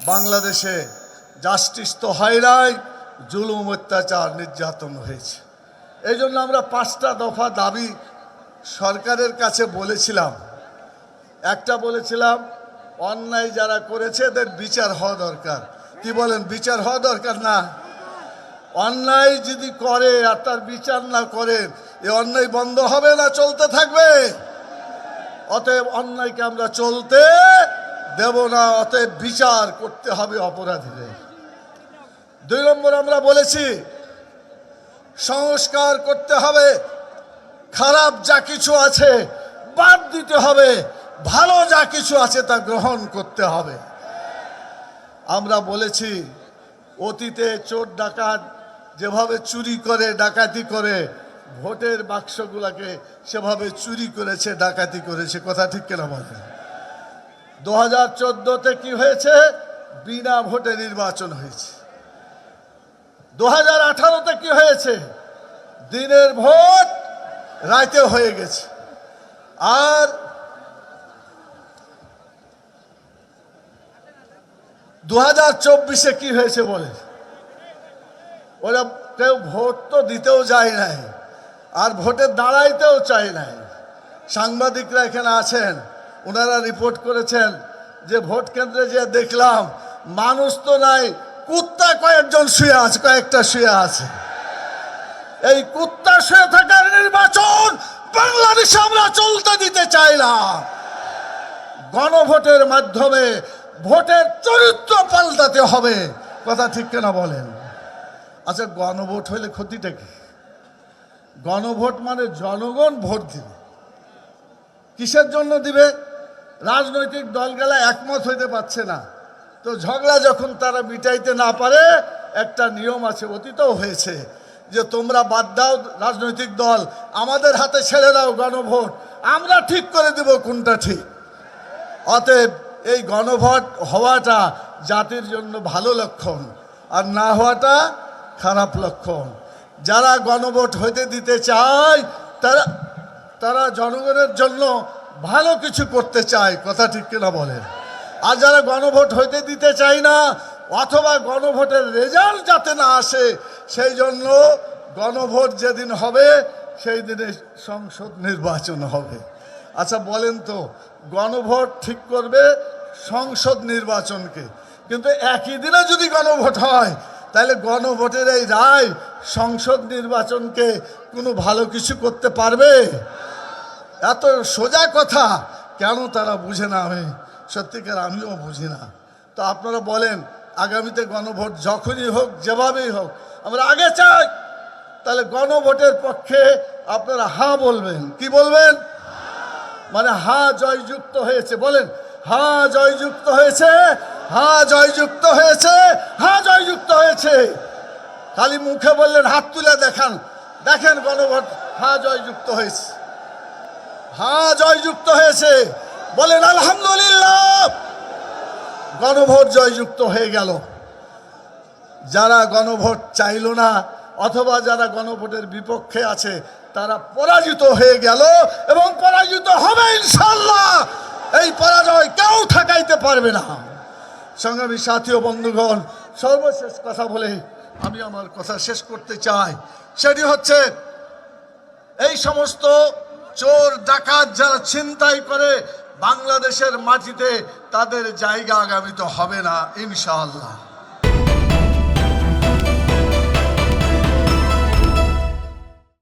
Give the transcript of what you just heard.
বাংলাদেশে জাস্টিস তো হয় নাই, জুলুম অত্যাচার নির্যাতন হয়েছে। এই জন্য আমরা 5টা দফা দাবি সরকারের কাছে বলেছিলাম। একটা বলেছিলাম, অন্যায় যারা করেছে এদের বিচার হওয়া দরকার। কি বলেন, বিচার হওয়া দরকার না? অন্যায় যদি করে আর তার বিচার না করেন, এ অন্যায় বন্ধ হবে না চলতে থাকবে? অতএব অন্যায়কে আমরা চলতে দেব না, অতএব বিচার করতে হবে অপরাধীদের। 2 নম্বর আমরা বলেছি, সংস্কার করতে হবে, খারাপ যা কিছু আছে বাদ দিতে হবে, ভালো যা কিছু আছে তা গ্রহণ করতে হবে। আমরা বলেছি, অতীতে চোর ডাকাত যেভাবে চুরি করে ডাকাতি করে ভোটের বাক্সগুলোকে সেভাবে চুরি করেছে, ডাকাতি করেছে। কথা ঠিক কিনা বলেন? 2014তে কি হয়েছে? বিনা ভোটে নির্বাচন হয়েছে। 2018তে কি হয়েছে? দিনের ভোট রাতে হয়ে গেছে। আর 2024-এ কি হয়েছে বলে? ওরা কেউ ভোট তো দিতেও যায় নাই, আর ভোটে দাঁড়াইতেও চায় নাই। সাংবাদিকরা এখানে আছেন, ওনারা রিপোর্ট করেছেন যে ভোট কেন্দ্রে যে দেখলাম মানুষ তো নাই, কুত্তা কয়েকজন শুয়ে আছে, কয়েকটা শুয়ে আছে। এই কুত্তা শুয়ে থাকার নির্বাচন বাংলাদেশে আমরা চলতে দিতে চাই না। গণভোটের মাধ্যমে ভোটের চরিত্র পাল্টাতে হবে। কথা ঠিক কিনা বলেন? আচ্ছা, গণভোট হলে ক্ষতিটা কি? গণভোট মানে জনগণ ভোট দিবে। কিসের জন্য দিবে? রাজনৈতিক দলগুলা একমত হইতে পারছে না, তো ঝগড়া যখন তারা মিটাইতে না পারে, একটা নিয়ম আছে, অতীতও হয়েছে, যে তোমরা বাদ দাও রাজনৈতিক দল, আমাদের হাতে ছেড়ে দাও গণভোট, আমরা ঠিক করে দেব কোনটা ঠিক। অতএব এই গণভোট হওয়াটা জাতির জন্য ভালো লক্ষণ, আর না হওয়াটা খারাপ লক্ষণ। যারা গণভোট হইতে দিতে চায় তারা জনগণের জন্য ভালো কিছু করতে চায়। কথা ঠিক কিনা বলেন? আর যারা গণভোট হইতে দিতে চায় না, অথবা গণভোটের রেজাল্ট যাতে না আসে, সেই জন্য গণভোট যেদিন হবে সেই দিনে সংসদ নির্বাচন হবে। আচ্ছা বলেন তো, গণভোট ঠিক করবে সংসদ নির্বাচনকে, কিন্তু একই দিনে যদি গণভোট হয়, তাহলে গণভোটের এই রায় সংসদ নির্বাচনকে কোনো ভালো কিছু করতে পারবে? এত সোজা কথা কেন তারা বুঝে না? আমি সত্যিকার আমিও বুঝি না। তো আপনারা বলেন, আগামীতে গণভোট যখনই হোক, যেভাবেই হোক, আমরা আগে চাই। তাহলে গণভোটের পক্ষে আপনারা হ্যাঁ বলবেন। কি বলবেন? মানে হ্যাঁ জয়যুক্ত হয়েছে। বলেন, হ্যাঁ জয়যুক্ত হয়েছে, হ্যাঁ জয়যুক্ত হয়েছে, হ্যাঁ জয়যুক্ত হয়েছে। খালি মুখে বললেন, হাত তুলে দেখান, দেখেন গণভোট হ্যাঁ জয়যুক্ত হয়েছে, হ্যাঁ জয়যুক্ত হয়েছে। বলেন আলহামদুলিল্লাহ, গণভোট জয়যুক্ত হয়ে গেল। যারা গণভোট চাইল না, অথবা যারা গণভোটের বিপক্ষে আছে, তারা পরাজিত হয়ে গেল এবং পরাজিত হবে ইনশাআল্লাহ। এই পরাজয় কেউ ঠেকাইতে পারবে না। সংগ্রামী সাথী ও বন্ধুগণ, সর্বশেষ কথা বলে আমি আমার কথা শেষ করতে চাই। সেটি হচ্ছে, এই সমস্ত চোর ডাকাত যারা ছিনতাই করে বাংলাদেশের মাটিতে, তাদের জায়গা আগামীতে হবে না ইনশাআল্লাহ।